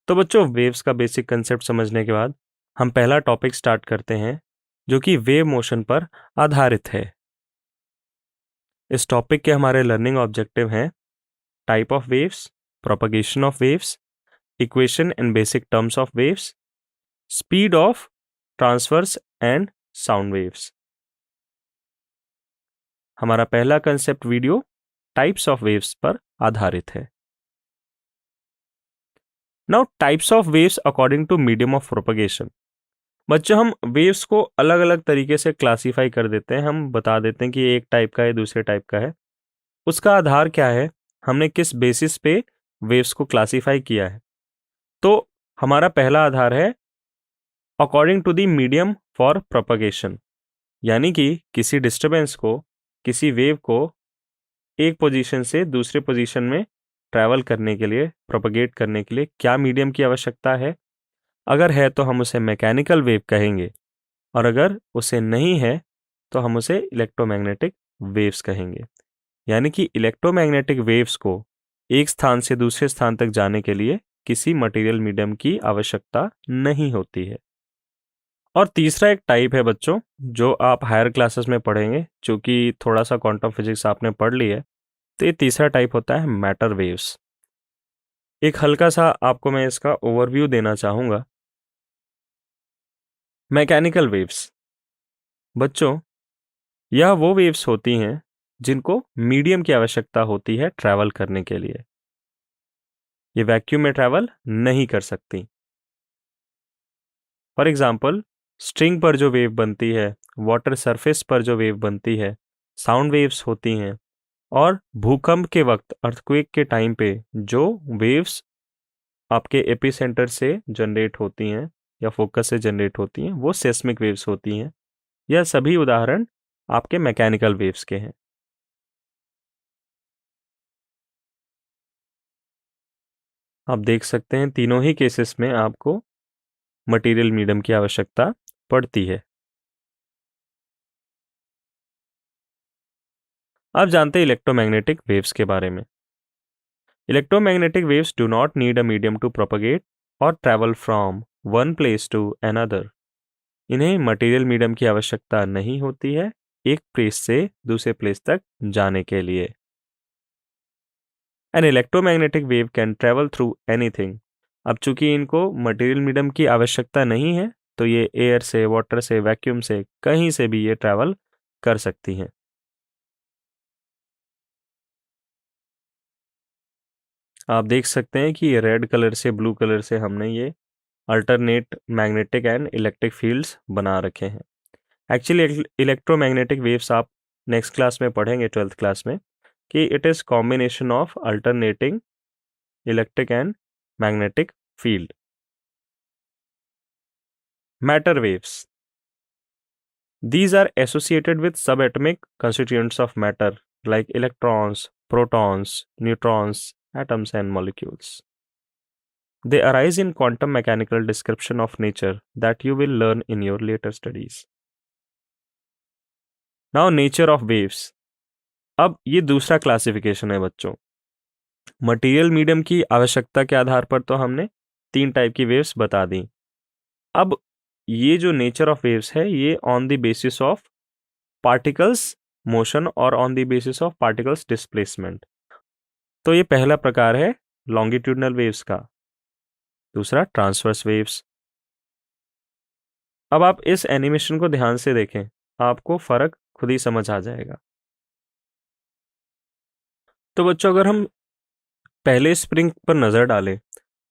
तो बच्चों, वेव्स का बेसिक कंसेप्ट समझने के बाद हम पहला टॉपिक स्टार्ट करते हैं, जो कि वेव मोशन पर आधारित है। इस टॉपिक के हमारे लर्निंग ऑब्जेक्टिव हैं type of waves, propagation of waves, equation and basic terms of waves, speed of transverse and sound waves. हमारा पहला concept video types of waves पर आधारित है। Now types of waves according to medium of propagation. बच्चों, हम waves को अलग अलग तरीके से क्लासीफाई कर देते हैं। हम बता देते हैं कि एक टाइप का है, दूसरे टाइप का है। उसका आधार क्या है, हमने किस बेसिस पे वेव्स को क्लासीफाई किया है। तो हमारा पहला आधार है according to the medium for propagation, यानी कि किसी डिस्टरबेंस को, किसी वेव को एक पोजीशन से दूसरे पोजीशन में ट्रैवल करने के लिए, प्रोपगेट करने के लिए क्या मीडियम की आवश्यकता है। अगर है तो हम उसे मैकेनिकल वेव कहेंगे, और अगर उसे नहीं है तो हम उसे इलेक्ट्रोमैग्नेटिक वेव्स कहेंगे। यानी कि इलेक्ट्रोमैग्नेटिक वेव्स को एक स्थान से दूसरे स्थान तक जाने के लिए किसी मटेरियल मीडियम की आवश्यकता नहीं होती है। और तीसरा एक टाइप है बच्चों, जो आप हायर क्लासेस में पढ़ेंगे, चूंकि थोड़ा सा क्वांटम फिजिक्स आपने पढ़ ली है, तो ये तीसरा टाइप होता है मैटर वेव्स। एक हल्का सा आपको मैं इसका ओवरव्यू देना चाहूँगा। मैकेनिकल वेव्स बच्चों, यह वो वेव्स होती हैं जिनको मीडियम की आवश्यकता होती है ट्रैवल करने के लिए। ये वैक्यूम में ट्रैवल नहीं कर सकती। फॉर एग्जाम्पल, स्ट्रिंग पर जो वेव बनती है, वाटर सरफेस पर जो वेव बनती है, साउंड वेव्स होती हैं। और भूकंप के वक्त, अर्थक्वेक के टाइम पे जो वेव्स आपके एपिसेंटर से जनरेट होती हैं या फोकस से जनरेट होती हैं, वो सेस्मिक वेव्स होती हैं। यह सभी उदाहरण आपके मैकेनिकल वेव्स के हैं। आप देख सकते हैं तीनों ही केसेस में आपको मटेरियल मीडियम की आवश्यकता पड़ती है। अब जानते हैं इलेक्ट्रोमैग्नेटिक वेव्स के बारे में। Electromagnetic waves do not need a medium to propagate और travel from one place to another. इन्हें मटेरियल मीडियम की आवश्यकता नहीं होती है एक प्लेस से दूसरे प्लेस तक जाने के लिए। An electromagnetic wave can travel through anything. अब चूंकि इनको मटेरियल मीडियम की आवश्यकता नहीं है, तो ये एयर से, वाटर से, वैक्यूम से, कहीं से भी ये ट्रैवल कर सकती हैं। आप देख सकते हैं कि ये रेड कलर से, ब्लू कलर से हमने ये alternate magnetic and electric fields बना रखे हैं। एक्चुअली इलेक्ट्रोमैग्नेटिक वेव्स आप नेक्स्ट क्लास में पढ़ेंगे, 12th क्लास में, कि it is combination of alternating electric and magnetic field. Matter waves, these are associated with subatomic constituents of matter like electrons, protons, neutrons, atoms and molecules. They arise in quantum mechanical description of nature that you will learn in your later studies. Now nature of waves. अब ये दूसरा classification है बच्चों। Material medium की आवश्यकता के आधार पर तो हमने तीन टाइप की वेव्स बता दी। अब ये जो नेचर ऑफ वेव्स है, ये on the basis of particles motion और on the basis of particles displacement. तो ये पहला प्रकार है लॉन्गिट्यूडनल वेव्स का, दूसरा ट्रांसवर्स वेव्स। अब आप इस एनिमेशन को ध्यान से देखें, आपको फर्क खुद ही समझ आ जाएगा। तो बच्चों, अगर हम पहले स्प्रिंग पर नजर डालें,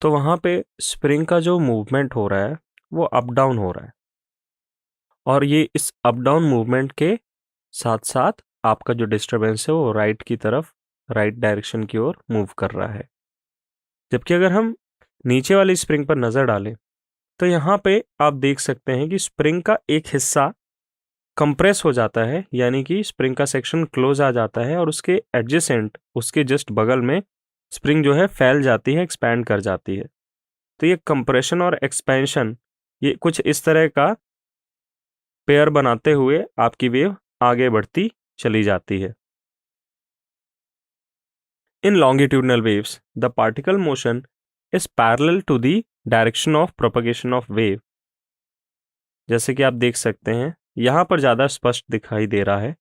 तो वहां पे स्प्रिंग का जो मूवमेंट हो रहा है वो अप डाउन हो रहा है, और ये इस अप डाउन मूवमेंट के साथ साथ आपका जो डिस्टरबेंस है वो राइट की तरफ, राइट डायरेक्शन की ओर मूव कर रहा है। जबकि अगर हम नीचे वाली स्प्रिंग पर नजर डालें, तो यहाँ पे आप देख सकते हैं कि स्प्रिंग का एक हिस्सा कंप्रेस हो जाता है, यानी कि स्प्रिंग का सेक्शन क्लोज आ जाता है, और उसके एडजेसेंट, उसके जस्ट बगल में स्प्रिंग जो है फैल जाती है, एक्सपैंड कर जाती है। तो ये कंप्रेशन और एक्सपेंशन, ये कुछ इस तरह का पेयर बनाते हुए आपकी वेव आगे बढ़ती चली जाती है। In longitudinal waves the particle motion is parallel to the direction of propagation of wave. जैसे कि आप देख सकते हैं यहाँ पर ज़्यादा स्पष्ट दिखाई दे रहा है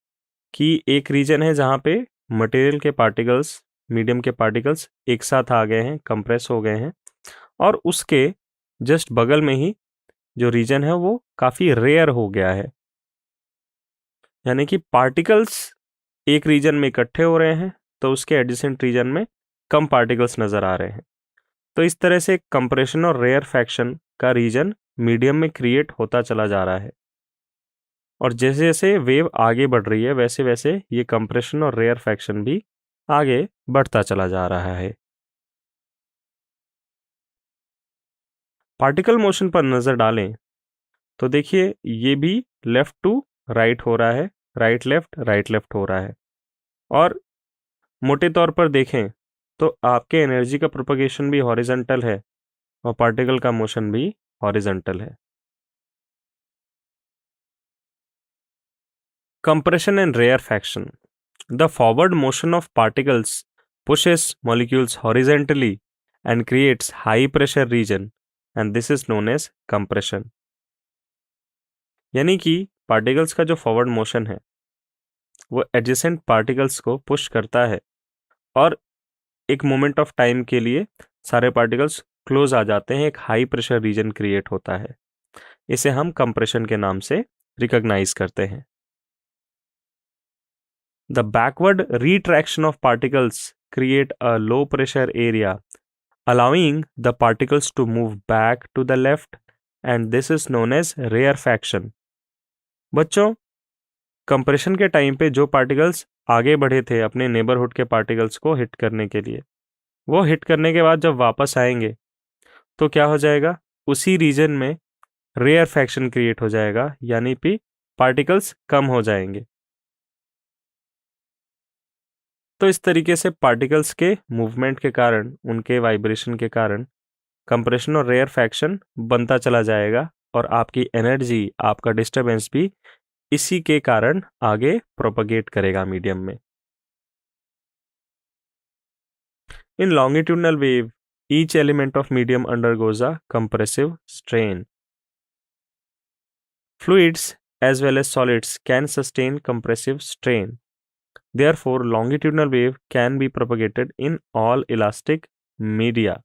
कि एक रीजन है जहाँ पे मटेरियल के पार्टिकल्स, मीडियम के पार्टिकल्स एक साथ आ गए हैं, कंप्रेस हो गए हैं, और उसके जस्ट बगल में ही जो रीजन है वो काफ़ी रेयर हो गया है, यानी कि पार्टिकल्स एक रीजन में इकट्ठे हो रहे हैं तो उसके एडजेसेंट रीजन में कम पार्टिकल्स नज़र आ रहे हैं। तो इस तरह से कंप्रेशन और रेयर फैक्शन का रीजन मीडियम में क्रिएट होता चला जा रहा है, और जैसे जैसे वेव आगे बढ़ रही है वैसे वैसे ये कंप्रेशन और रेयर फैक्शन भी आगे बढ़ता चला जा रहा है। पार्टिकल मोशन पर नज़र डालें तो देखिए ये भी लेफ्ट टू राइट हो रहा है, राइट लेफ्ट हो रहा है, और मोटे तौर पर देखें तो आपके एनर्जी का प्रोपगेशन भी हॉरिजॉन्टल है और पार्टिकल का मोशन भी हॉरिजॉन्टल है। Compression and rarefaction. The forward motion of particles pushes molecules horizontally and creates high pressure region, and this is known as compression. यानी कि पार्टिकल्स का जो फॉरवर्ड मोशन है वो एडजेसेंट पार्टिकल्स को पुश करता है और एक मोमेंट ऑफ टाइम के लिए सारे पार्टिकल्स क्लोज आ जाते हैं, एक हाई प्रेशर रीजन क्रिएट होता है। इसे हम कंप्रेशन के नाम से रिकॉग्नाइज करते हैं। The backward retraction of particles create a low pressure area, allowing the particles to move back to the left, and this is known as rarefaction. बच्चों, कंप्रेशन के टाइम पे जो पार्टिकल्स आगे बढ़े थे अपने नेबरहुड के पार्टिकल्स को हिट करने के लिए, वो हिट करने के बाद जब वापस आएंगे तो क्या हो जाएगा, उसी रीजन में रेयरफैक्शन क्रिएट हो जाएगा, यानी कि पार्टिकल्स कम हो जाएंगे। तो इस तरीके से पार्टिकल्स के मूवमेंट के कारण, उनके वाइब्रेशन के कारण कंप्रेशन और रेयरफैक्शन बनता चला जाएगा, और आपकी एनर्जी, आपका डिस्टरबेंस भी इसी के कारण आगे प्रोपगेट करेगा मीडियम में। In longitudinal wave each element of medium undergoes a compressive strain. Fluids as well as solids can sustain compressive strain. Therefore, longitudinal wave can be propagated in all elastic media.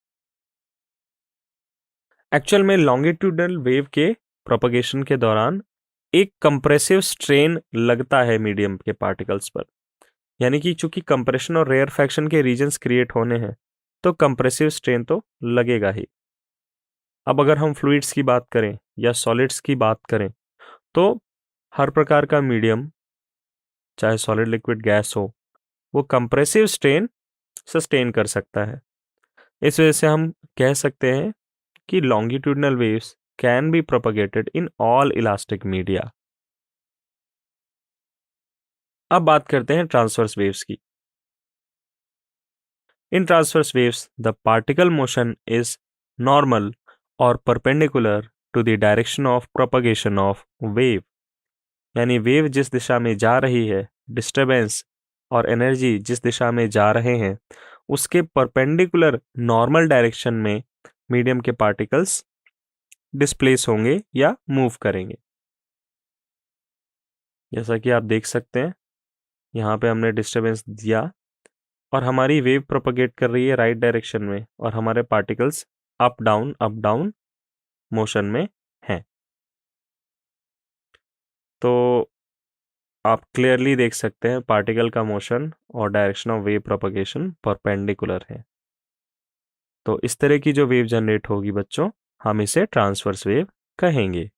Actual में longitudinal wave के propagation के दौरान एक compressive strain लगता है medium के particles पर, यानी कि चूंकि कंप्रेशन और रेयरफैक्शन के रीजन्स क्रिएट होने हैं तो कंप्रेसिव स्ट्रेन तो लगेगा ही। अब अगर हम फ्लूइड्स की बात करें या सॉलिड्स की बात करें तो हर प्रकार का मीडियम, चाहे सॉलिड लिक्विड गैस हो, वो कंप्रेसिव स्ट्रेन सस्टेन कर सकता है। इस वजह से हम कह सकते हैं कि longitudinal waves can be propagated in all elastic media. अब बात करते हैं ट्रांसवर्स वेव्स की। In transverse waves the particle motion is normal और perpendicular to the direction of propagation of wave, यानी वेव जिस दिशा में जा रही है, डिस्टरबेंस और एनर्जी जिस दिशा में जा रहे हैं, उसके परपेंडिकुलर नॉर्मल डायरेक्शन में मीडियम के पार्टिकल्स डिस्प्लेस होंगे या मूव करेंगे। जैसा कि आप देख सकते हैं यहाँ पे हमने डिस्टरबेंस दिया और हमारी वेव प्रोपगेट कर रही है राइट डायरेक्शन में, और हमारे पार्टिकल्स अप डाउन मोशन में हैं। तो आप क्लियरली देख सकते हैं पार्टिकल का मोशन और direction of wave propagation perpendicular है। तो इस तरह की जो वेव जनरेट होगी बच्चों, हम इसे ट्रांसवर्स वेव कहेंगे।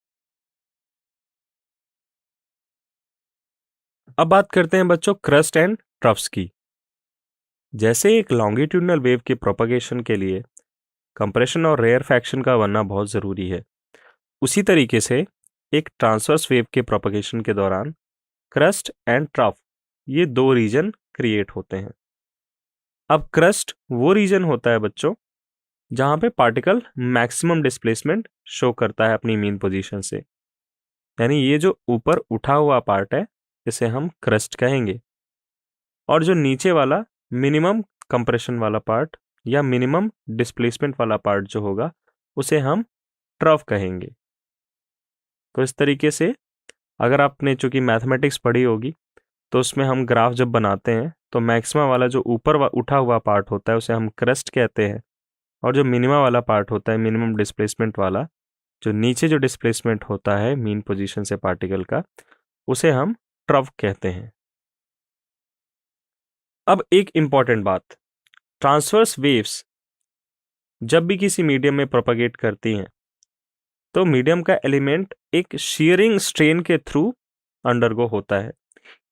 अब बात करते हैं बच्चों क्रस्ट एंड ट्रफ्स की। जैसे एक लॉन्गिट्यूडनल वेव के प्रोपगेशन के लिए कंप्रेशन और रेयरफैक्शन का बनना बहुत ज़रूरी है, उसी तरीके से एक ट्रांसवर्स वेव के प्रोपगेशन के दौरान क्रस्ट एंड ट्रफ, ये दो रीजन क्रिएट होते हैं। अब क्रस्ट वो रीजन होता है बच्चों जहां पे पार्टिकल मैक्सिमम डिस्प्लेसमेंट शो करता है अपनी मीन पोजीशन से, यानी ये जो ऊपर उठा हुआ पार्ट है इसे हम क्रस्ट कहेंगे, और जो नीचे वाला मिनिमम कंप्रेशन वाला पार्ट या मिनिमम डिस्प्लेसमेंट वाला पार्ट जो होगा उसे हम ट्रफ कहेंगे। तो इस तरीके से अगर आपने चूंकि मैथमेटिक्स पढ़ी होगी तो उसमें हम ग्राफ जब बनाते हैं तो मैक्सिमा वाला जो ऊपर उठा हुआ पार्ट होता है उसे हम क्रेस्ट कहते हैं, और जो मिनिमा वाला पार्ट होता है, मिनिमम डिस्प्लेसमेंट वाला, जो नीचे जो डिस्प्लेसमेंट होता है मीन पोजीशन से पार्टिकल का, उसे हम ट्रफ कहते हैं। अब एक इंपॉर्टेंट बात, ट्रांसवर्स वेव्स जब भी किसी मीडियम में प्रोपगेट करती हैं तो मीडियम का एलिमेंट एक शीयरिंग स्ट्रेन के थ्रू अंडरगो होता है,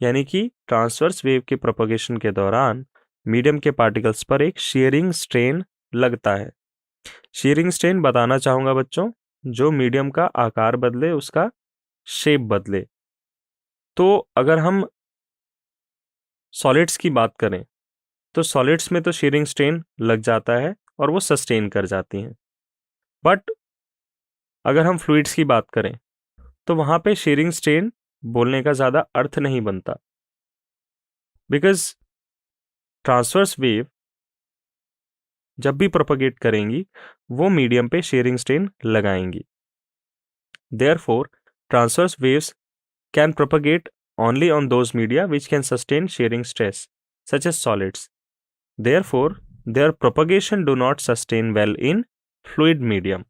यानी कि ट्रांसवर्स वेव के प्रोपगेशन के दौरान मीडियम के पार्टिकल्स पर एक शीयरिंग स्ट्रेन लगता है। शीयरिंग स्ट्रेन बताना चाहूंगा बच्चों, जो मीडियम का आकार बदले, उसका शेप बदले। तो अगर हम सॉलिड्स की बात करें तो सॉलिड्स में तो शीयरिंग स्ट्रेन लग जाता है और वो सस्टेन कर जाती हैं, बट अगर हम फ्लूइड्स की बात करें तो वहां पे शीयरिंग स्ट्रेन बोलने का ज्यादा अर्थ नहीं बनता, बिकॉज ट्रांसवर्स वेव जब भी प्रोपगेट करेंगी वो मीडियम पे शीयरिंग स्ट्रेन लगाएंगी। Therefore transverse waves can propagate only on those media which can sustain shearing stress, such as solids. Therefore, their propagation do not sustain well in fluid medium.